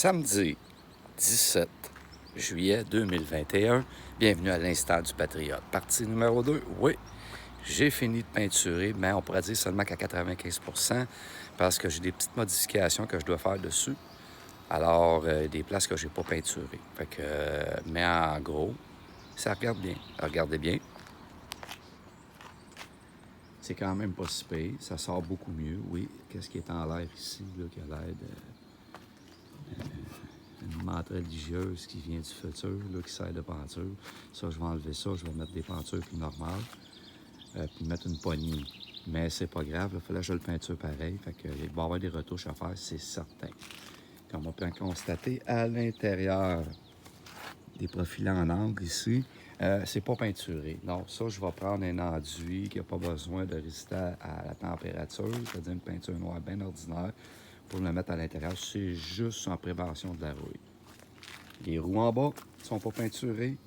Samedi 17 juillet 2021, bienvenue à l'Instant du Patriote. Partie numéro 2, oui, j'ai fini de peinturer, mais on pourrait dire seulement qu'à 95% parce que j'ai des petites modifications que je dois faire dessus. Alors, des places que je n'ai pas peinturées. Fait que, mais en gros, ça regarde bien. Regardez bien. C'est quand même pas si pire. Ça sort beaucoup mieux, oui. Qu'est-ce qui est en l'air ici, là, qui a l'air une menthe religieuse qui vient du futur, là, qui sert de peinture. Ça, je vais enlever ça. Je vais mettre des peintures plus normales. Puis mettre une poignée. Mais c'est pas grave. Il fallait que je le peinture pareil. Fait que, il va y avoir des retouches à faire, c'est certain. Comme on peut constater, à l'intérieur des profils en angle ici, c'est pas peinturé. Non, ça, je vais prendre un enduit qui n'a pas besoin de résister à la température, c'est-à-dire une peinture noire bien ordinaire, pour le mettre à l'intérieur. C'est juste en prévention de la rouille. Les roues en bas ne sont pas peinturées.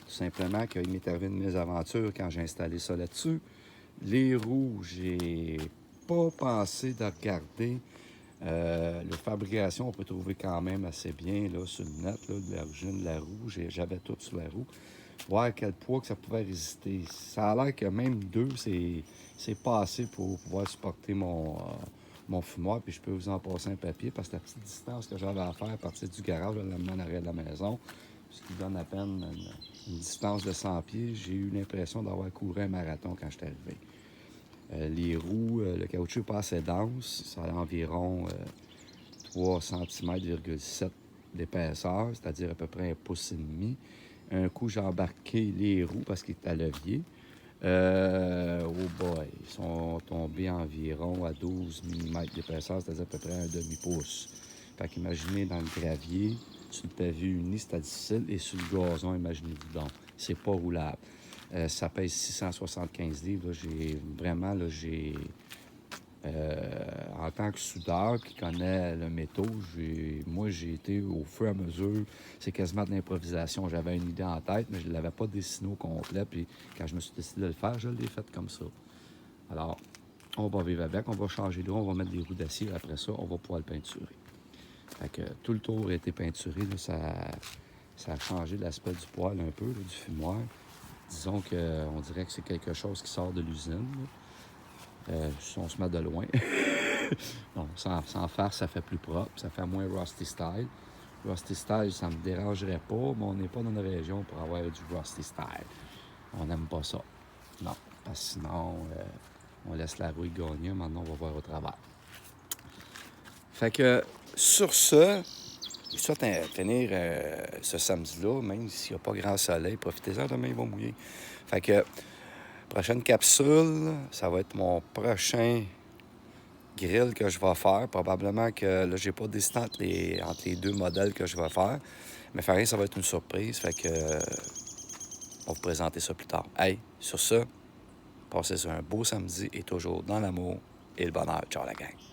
Tout simplement qu'il m'est arrivé une mésaventure quand j'ai installé ça là-dessus. Les roues, j'ai pas pensé de regarder. La fabrication, on peut trouver quand même assez bien là, sur le net, là, de l'origine de la roue. J'avais tout sur la roue. Voir à quel poids que ça pouvait résister. Ça a l'air que même 2, c'est pas assez pour pouvoir supporter mon fumoir. Puis je peux vous en passer un papier parce que la petite distance que j'avais à faire à partir du garage, je l'amener en arrière de la maison, ce qui donne à peine une distance de 100 pieds. J'ai eu l'impression d'avoir couru un marathon quand je suis arrivé. Les roues, le caoutchouc pas assez dense, ça a environ 3 cm,7 d'épaisseur, c'est-à-dire à peu près 1,5 pouce. Un coup, j'ai embarqué les roues parce qu'il est à levier. Oh boy, ils sont tombés environ à 12 mm d'épaisseur, c'est-à-dire à peu près un demi-pouce. Fait qu'imaginez dans le gravier, sur le pavé uni, c'était difficile, et sur le gazon, imaginez-vous donc, c'est pas roulable. Ça pèse 675 livres. Là, en tant que soudeur qui connaît le métaux, j'ai été au fur et à mesure, c'est quasiment de l'improvisation. J'avais une idée en tête, mais je ne l'avais pas dessinée au complet. Puis quand je me suis décidé de le faire, je l'ai fait comme ça. Alors, on va vivre avec, on va changer de roue, on va mettre des roues d'acier. Après ça, on va pouvoir le peinturer. Fait que tout le tour a été peinturé. Là, ça a changé l'aspect du poêle un peu, là, du fumoir. Disons qu'on dirait que c'est quelque chose qui sort de l'usine. Si on se met de loin. Non, sans faire, ça fait plus propre. Ça fait moins Rusty Style. Rusty Style, ça ne me dérangerait pas, mais on n'est pas dans une région pour avoir du Rusty Style. On n'aime pas ça. Non, parce que sinon, on laisse la rouille gagner. Maintenant, on va voir au travers. Fait que, sur ce, je souhaite finir ce samedi-là, même s'il n'y a pas grand soleil. Profitez-en, demain, il va mouiller. Fait que, prochaine capsule, ça va être mon prochain grill que je vais faire. Probablement que là, j'ai pas décidé entre les deux modèles que je vais faire. Mais faire rien, ça va être une surprise. Fait que on va vous présenter ça plus tard. Hey, sur ce, passez un beau samedi et toujours dans l'amour et le bonheur. Ciao la gang!